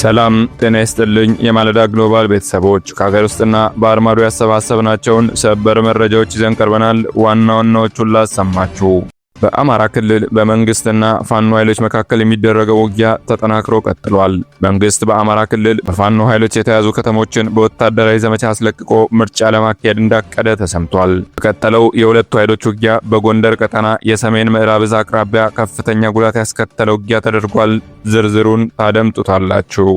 ሰላም ጤና ይስጥልኝ የማለዳ ግሎባል ቤተሰቦች ከሀገር ውስጥና ባህር ማዶ ያሰባሰብናቸውን ሰበር መረጃዎች ይዘን ቀርበናል። ዋና ዋናዎቹን ላሰማችሁ። በአማራ ክልል በመንግስትና ፋኖ ኃይሎች መካከል የሚደረገው ውጊያ ተጠናክሮ ቀጥሏል። መንግስት በአማራ ክልል በፋኖ ኃይሎች የተያዙ ከተሞችን በወታደራዊ ዘመቻ አስለቅቆ ምርጫ ለማካሄድ እንዳቀደ ተሰምቷል። በቀጠለው የሁለቱ ኃይሎች ውጊያ በጎንደር ቀጠና የሰሜን ምዕራብ እዝ አቅራቢያ ከፍተኛ ጉዳት ያስከተለ ውጊያ ተደርጓል። ዝርዝሩን ታደምጡታላችሁ።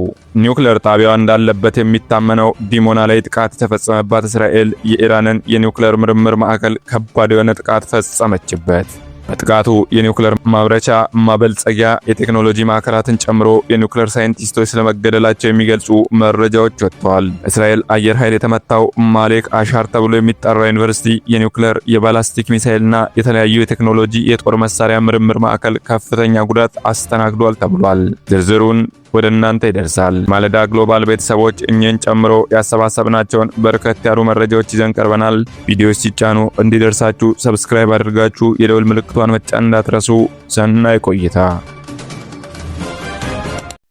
ኒውክሌር ጣቢያዋ እንዳለበት የሚታመነው ዲሞና ላይ ጥቃት የተፈጸመባት እስራኤል የኢራንን የኒውክሌር ምርምር ማዕከል ከባድ የሆነ ጥቃት ፈጸመችበት። በጥቃቱ የኒውክሌር ማምረቻ ማበልጸጊያ የቴክኖሎጂ ማዕከላትን ጨምሮ የኒውክሌር ሳይንቲስቶች ስለመገደላቸው የሚገልጹ መረጃዎች ወጥተዋል። እስራኤል አየር ኃይል የተመታው ማሌክ አሻር ተብሎ የሚጠራው ዩኒቨርሲቲ የኒውክሌር የባላስቲክ ሚሳኤልና የተለያዩ የቴክኖሎጂ የጦር መሳሪያ ምርምር ማዕከል ከፍተኛ ጉዳት አስተናግዷል ተብሏል። ዝርዝሩን ወደ እናንተ ይደርሳል። ማለዳ ግሎባል ቤተሰቦች እኛን ጨምሮ ያሰባሰብናቸውን በርከት ያሉ መረጃዎች ይዘን ቀርበናል። ቪዲዮዎች ሲጫኑ እንዲደርሳችሁ ሰብስክራይብ አድርጋችሁ የደወል ምልክቷን መጫን እንዳትረሱ። ሰናይ ቆይታ።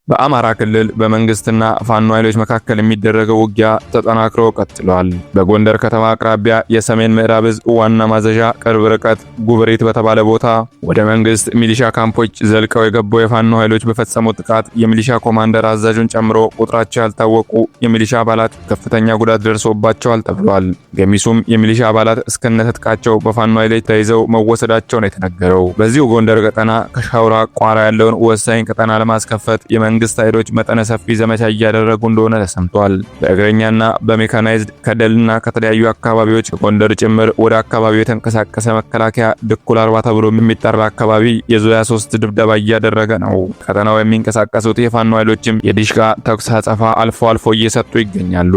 በአማራ ክልል በመንግስትና ፋኖ ኃይሎች መካከል የሚደረገው ውጊያ ተጠናክሮ ቀጥሏል። በጎንደር ከተማ አቅራቢያ የሰሜን ምዕራብ እዝ ዋና ማዘዣ ቅርብ ርቀት ጉብሪት በተባለ ቦታ ወደ መንግስት ሚሊሻ ካምፖች ዘልቀው የገቡ የፋኖ ኃይሎች በፈጸሙት ጥቃት የሚሊሻ ኮማንደር አዛዡን ጨምሮ ቁጥራቸው ያልታወቁ የሚሊሻ አባላት ከፍተኛ ጉዳት ደርሶባቸዋል ተብሏል። ገሚሱም የሚሊሻ አባላት እስከነትጥቃቸው በፋኖ ኃይሎች ተይዘው መወሰዳቸው ነው የተነገረው። በዚሁ ጎንደር ቀጠና ከሻውራ ቋራ ያለውን ወሳኝ ቀጠና ለማስከፈት መንግስት ኃይሎች መጠነ ሰፊ ዘመቻ እያደረጉ እንደሆነ ተሰምቷል። በእግረኛና በሜካናይዝድ ከደልና ከተለያዩ አካባቢዎች ጎንደር ጭምር ወደ አካባቢው የተንቀሳቀሰ መከላከያ ድኩል 40 ተብሎ የሚጠራ አካባቢ የዙያ 3 ድብደባ እያደረገ ነው። ቀጠናው የሚንቀሳቀሱት የፋኖ ኃይሎችም የዲሽቃ ተኩስ አጸፋ አልፎ አልፎ እየሰጡ ይገኛሉ።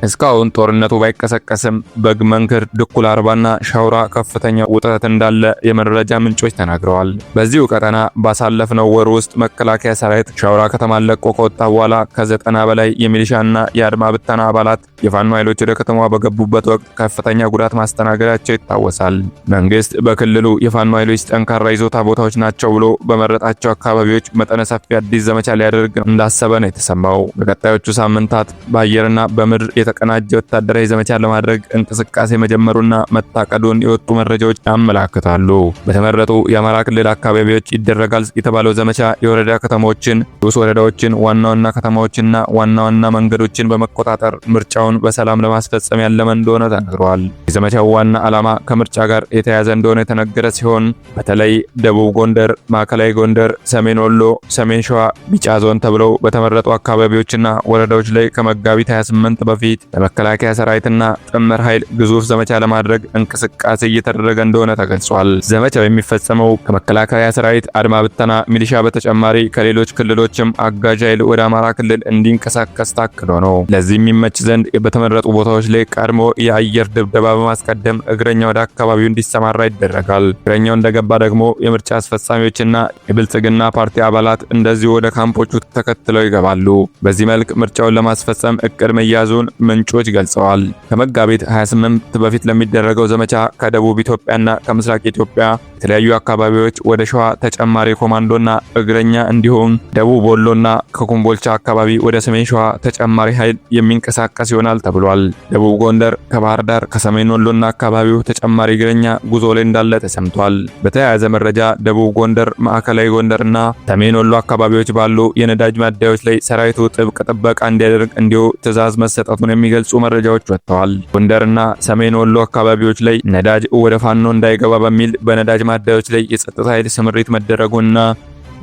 እስካሁን ጦርነቱ ባይቀሰቀስም በግመንክር ድኩል 40ና ሻውራ ከፍተኛ ውጥረት እንዳለ የመረጃ ምንጮች ተናግረዋል። በዚሁ ቀጠና ባሳለፍነው ወር ውስጥ መከላከያ ሰራዊት ሻውራ ከተማን ለቆ ከወጣ በኋላ ከ90 በላይ የሚሊሻና የአድማ ብተና አባላት የፋኖ ኃይሎች ወደ ከተማዋ በገቡበት ወቅት ከፍተኛ ጉዳት ማስተናገዳቸው ይታወሳል። መንግስት በክልሉ የፋኖ ኃይሎች ጠንካራ ይዞታ ቦታዎች ናቸው ብሎ በመረጣቸው አካባቢዎች መጠነ ሰፊ አዲስ ዘመቻ ሊያደርግ እንዳሰበ ነው የተሰማው። በቀጣዮቹ ሳምንታት በአየርና በምድር የተቀናጀ ወታደራዊ ዘመቻ ለማድረግ እንቅስቃሴ መጀመሩና መታቀዱን የወጡ መረጃዎች ያመላክታሉ። በተመረጡ የአማራ ክልል አካባቢዎች ይደረጋል የተባለው ዘመቻ የወረዳ ከተሞችን ወረዳዎችን ዋና ዋና ከተማዎችና ዋና ዋና መንገዶችን በመቆጣጠር ምርጫውን በሰላም ለማስፈጸም ያለመ እንደሆነ ተነግሯል። የዘመቻው ዋና ዓላማ ከምርጫ ጋር የተያያዘ እንደሆነ የተነገረ ሲሆን በተለይ ደቡብ ጎንደር፣ ማዕከላዊ ጎንደር፣ ሰሜን ወሎ፣ ሰሜን ሸዋ፣ ቢጫ ዞን ተብለው በተመረጡ አካባቢዎችና ወረዳዎች ላይ ከመጋቢት 28 በፊት ለመከላከያ ሰራዊትና ጥምር ኃይል ግዙፍ ዘመቻ ለማድረግ እንቅስቃሴ እየተደረገ እንደሆነ ተገልጿል። ዘመቻው የሚፈጸመው ከመከላከያ ሰራዊት አድማ ብተና ሚሊሻ በተጨማሪ ከሌሎች ክልሎችም አጋዥ ኃይል ወደ አማራ ክልል እንዲንቀሳቀስ ታቅዶ ነው። ለዚህ የሚመች ዘንድ በተመረጡ ቦታዎች ላይ ቀድሞ የአየር ድብደባ በማስቀደም እግረኛ ወደ አካባቢው እንዲሰማራ ይደረጋል። እግረኛው እንደገባ ደግሞ የምርጫ አስፈጻሚዎችና የብልጽግና ፓርቲ አባላት እንደዚሁ ወደ ካምፖቹ ተከትለው ይገባሉ። በዚህ መልክ ምርጫውን ለማስፈጸም እቅድ መያዙን ምንጮች ገልጸዋል። ከመጋቢት 28 በፊት ለሚደረገው ዘመቻ ከደቡብ ኢትዮጵያና ከምስራቅ ኢትዮጵያ የተለያዩ አካባቢዎች ወደ ሸዋ ተጨማሪ ኮማንዶና እግረኛ እንዲሁም ደቡብ ወሎና ከኮምቦልቻ አካባቢ ወደ ሰሜን ሸዋ ተጨማሪ ኃይል የሚንቀሳቀስ ይሆናል ተብሏል። ደቡብ ጎንደር ከባህር ዳር ከሰሜን ወሎና አካባቢው ተጨማሪ እግረኛ ጉዞ ላይ እንዳለ ተሰምቷል። በተያያዘ መረጃ ደቡብ ጎንደር፣ ማዕከላዊ ጎንደርና ሰሜን ወሎ አካባቢዎች ባሉ የነዳጅ ማደያዎች ላይ ሰራዊቱ ጥብቅ ጥበቃ እንዲያደርግ እንዲሁ ትዕዛዝ መሰጠቱን የሚገልጹ መረጃዎች ወጥተዋል። ጎንደርና ሰሜን ወሎ አካባቢዎች ላይ ነዳጅ ወደ ፋኖ እንዳይገባ በሚል በነዳጅ ማደያዎች ላይ የጸጥታ ኃይል ስምሪት መደረጉና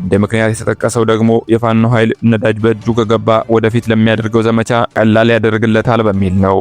እንደ ምክንያት የተጠቀሰው ደግሞ የፋኖ ኃይል ነዳጅ በእጁ ከገባ ወደፊት ለሚያደርገው ዘመቻ ቀላል ያደርግለታል በሚል ነው።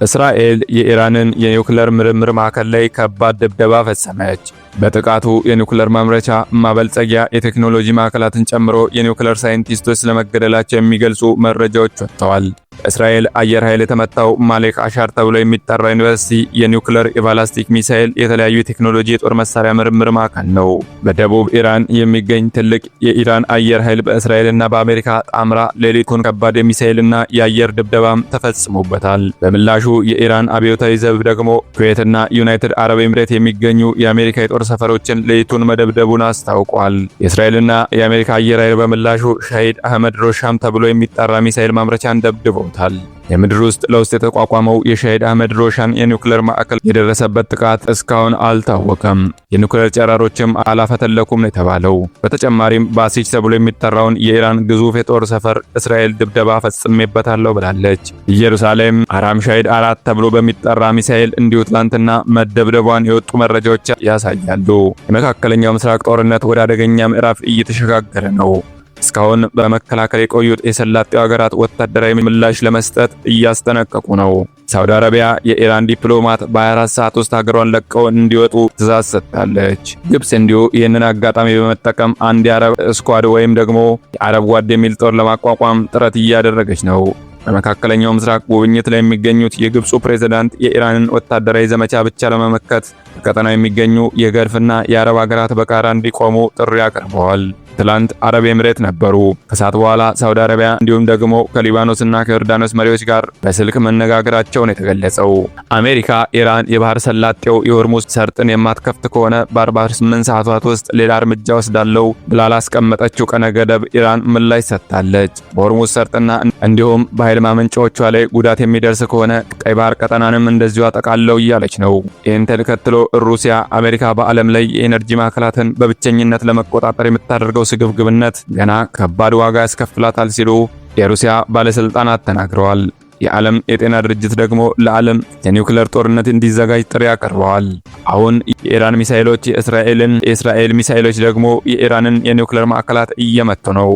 እስራኤል የኢራንን የኒውክሌር ምርምር ማዕከል ላይ ከባድ ድብደባ ፈጸመች። በጥቃቱ የኒውክሌር ማምረቻ ማበልጸጊያ የቴክኖሎጂ ማዕከላትን ጨምሮ የኒውክሌር ሳይንቲስቶች ስለመገደላቸው የሚገልጹ መረጃዎች ወጥተዋል። በእስራኤል አየር ኃይል የተመታው ማሌክ አሻር ተብሎ የሚጠራው ዩኒቨርሲቲ የኒውክሌር የባላስቲክ ሚሳኤል የተለያዩ የቴክኖሎጂ የጦር መሳሪያ ምርምር ማዕከል ነው። በደቡብ ኢራን የሚገኝ ትልቅ የኢራን አየር ኃይል በእስራኤልና በአሜሪካ ጣምራ ሌሊቱን ከባድ የሚሳኤልና የአየር ድብደባም ተፈጽሞበታል። በምላሹ የኢራን አብዮታዊ ዘብ ደግሞ ኩዌትና ዩናይትድ አረብ ኤምሬት የሚገኙ የአሜሪካ የጦር ሰፈሮችን ሌሊቱን መደብደቡን አስታውቋል። የእስራኤልና የአሜሪካ አየር ኃይል በምላሹ ሻሂድ አህመድ ሮሻም ተብሎ የሚጠራ ሚሳኤል ማምረቻን ደብድበውታል። የምድር ውስጥ ለውስጥ የተቋቋመው የሻሂድ አህመድ ሮሻን የኒውክሌር ማዕከል የደረሰበት ጥቃት እስካሁን አልታወቀም። የኒውክሌር ጨረሮችም አላፈተለኩም ነው የተባለው። በተጨማሪም ባሲጅ ተብሎ የሚጠራውን የኢራን ግዙፍ የጦር ሰፈር እስራኤል ድብደባ ፈጽሜበታለሁ ብላለች። ኢየሩሳሌም አራም ሻሂድ 4 ተብሎ በሚጠራ ሚሳኤል እንዲሁ ትላንትና መደብደቧን የወጡ መረጃዎች ያሳያሉ። የመካከለኛው ምስራቅ ጦርነት ወደ አደገኛ ምዕራፍ እየተሸጋገረ ነው። እስካሁን በመከላከል የቆዩት የሰላጤው ሀገራት ወታደራዊ ምላሽ ለመስጠት እያስጠነቀቁ ነው። ሳውዲ አረቢያ የኢራን ዲፕሎማት በ24 ሰዓት ውስጥ ሀገሯን ለቀው እንዲወጡ ትዕዛዝ ሰጥታለች። ግብጽ እንዲሁ ይህንን አጋጣሚ በመጠቀም አንድ የአረብ ስኳድ ወይም ደግሞ የአረብ ጓድ የሚል ጦር ለማቋቋም ጥረት እያደረገች ነው። በመካከለኛው ምስራቅ ጉብኝት ላይ የሚገኙት የግብፁ ፕሬዝዳንት የኢራንን ወታደራዊ ዘመቻ ብቻ ለመመከት በቀጠናው የሚገኙ የገልፍና የአረብ ሀገራት በጋራ እንዲቆሙ ጥሪ አቅርበዋል። ትላንት አረብ ኤምሬት ነበሩ። ከሰዓት በኋላ ሳውዲ አረቢያ እንዲሁም ደግሞ ከሊባኖስና ከዮርዳኖስ መሪዎች ጋር በስልክ መነጋገራቸውን የተገለጸው። አሜሪካ ኢራን የባህር ሰላጤው የሆርሙዝ ሰርጥን የማትከፍት ከሆነ በ48 ሰዓታት ውስጥ ሌላ እርምጃ ወስዳለው ብላ ላስቀመጠችው ቀነ ገደብ ኢራን ምላሽ ሰጥታለች። በሆርሙዝ ሰርጥና እንዲሁም በኃይል ማመንጫዎቿ ላይ ጉዳት የሚደርስ ከሆነ ቀይ ባህር ቀጠናንም እንደዚሁ አጠቃለው እያለች ነው። ይህን ተከትሎ ሩሲያ አሜሪካ በዓለም ላይ የኤነርጂ ማዕከላትን በብቸኝነት ለመቆጣጠር የምታደርገው ስግብግብነት ገና ከባድ ዋጋ ያስከፍላታል ሲሉ የሩሲያ ባለስልጣናት ተናግረዋል። የዓለም የጤና ድርጅት ደግሞ ለዓለም የኒውክሌር ጦርነት እንዲዘጋጅ ጥሪ አቅርበዋል። አሁን የኢራን ሚሳኤሎች የእስራኤል ሚሳኤሎች ደግሞ የኢራንን የኒውክሌር ማዕከላት እየመቱ ነው።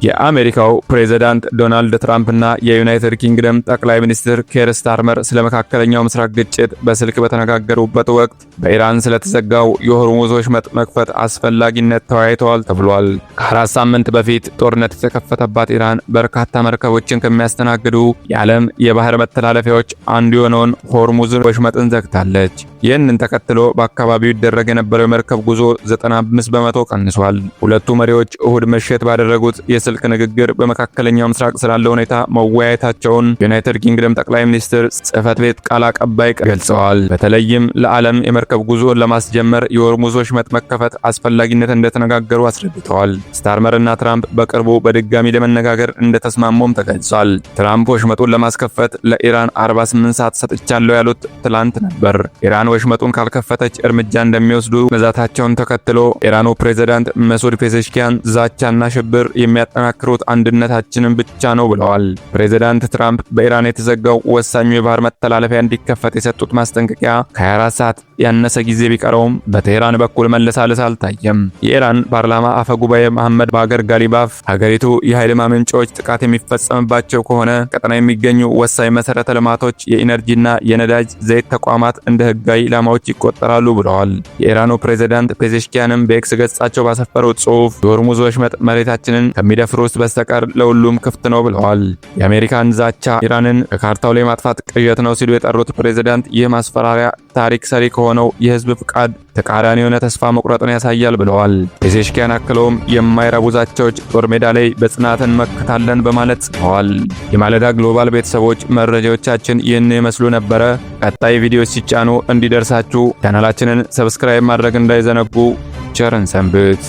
የአሜሪካው ፕሬዝዳንት ዶናልድ ትራምፕ እና የዩናይትድ ኪንግደም ጠቅላይ ሚኒስትር ኬር ስታርመር ስለ መካከለኛው ምስራቅ ግጭት በስልክ በተነጋገሩበት ወቅት በኢራን ስለተዘጋው የሆርሙዝ ወሽመጥ መክፈት አስፈላጊነት ተወያይተዋል ተብሏል። ከ4 ሳምንት በፊት ጦርነት የተከፈተባት ኢራን በርካታ መርከቦችን ከሚያስተናግዱ የዓለም የባህር መተላለፊያዎች አንዱ የሆነውን ሆርሙዝ ወሽመጥን ዘግታለች። ይህንን ተከትሎ በአካባቢው ይደረግ የነበረው የመርከብ ጉዞ 95 በመቶ ቀንሷል። ሁለቱ መሪዎች እሁድ ምሽት ባደረጉት የስልክ ንግግር በመካከለኛው ምስራቅ ስላለው ሁኔታ መወያየታቸውን ዩናይትድ ኪንግደም ጠቅላይ ሚኒስትር ጽሕፈት ቤት ቃል አቀባይ ገልጸዋል። በተለይም ለዓለም የመርከብ ጉዞን ለማስጀመር የሆርሙዝ ወሽመጥ መከፈት አስፈላጊነት እንደተነጋገሩ አስረድተዋል። ስታርመር እና ትራምፕ በቅርቡ በድጋሚ ለመነጋገር እንደተስማሙም ተገልጿል። ትራምፕ ወሽመጡን ለማስከፈት ለኢራን 48 ሰዓት ሰጥቻለሁ ያሉት ትላንት ነበር። ኢራን ወሽመጡን ካልከፈተች እርምጃ እንደሚወስዱ መዛታቸውን ተከትሎ ኢራኑ ፕሬዝዳንት መሱድ ፔዜሽኪያን ዛቻና ሽብር የሚያጠናክሩት አንድነታችንን ብቻ ነው ብለዋል። ፕሬዝዳንት ትራምፕ በኢራን የተዘጋው ወሳኙ የባህር መተላለፊያ እንዲከፈት የሰጡት ማስጠንቀቂያ ከ24 ሰዓት ያነሰ ጊዜ ቢቀረውም በቴህራን በኩል መለሳለስ አልታየም። የኢራን ፓርላማ አፈ ጉባኤ መሐመድ ባገር ጋሊባፍ ሀገሪቱ የኃይል ማመንጫዎች ጥቃት የሚፈጸምባቸው ከሆነ ቀጠና የሚገኙ ወሳኝ መሰረተ ልማቶች፣ የኢነርጂና የነዳጅ ዘይት ተቋማት እንደ ህጋዊ ኢላማዎች ይቆጠራሉ ብለዋል። የኢራኑ ፕሬዝዳንት ፔዜሽኪያንም በኤክስ ገጻቸው ባሰፈሩት ጽሑፍ የሆርሙዝ ወሽመጥ መሬታችንን ከሚደፍሩት በስተቀር ለሁሉም ክፍት ነው ብለዋል። የአሜሪካን ዛቻ ኢራንን ከካርታው ላይ ማጥፋት ቅዠት ነው ሲሉ የጠሩት ፕሬዝዳንት ይህ ማስፈራሪያ ታሪክ ሰሪ ከሆነው የህዝብ ፍቃድ ተቃራኒ የሆነ ተስፋ መቁረጥን ያሳያል ብለዋል። ፔዜሽኪያን አክለውም የማይረቡ ዛቻዎች ጦር ሜዳ ላይ በጽናት እንመክታለን በማለት ጽፈዋል። የማለዳ ግሎባል ቤተሰቦች መረጃዎቻችን ይህን ይመስሉ ነበረ። ቀጣይ ቪዲዮዎች ሲጫኑ እንዲደርሳችሁ ቻናላችንን ሰብስክራይብ ማድረግ እንዳይዘነጉ። ቸርን ሰንብት።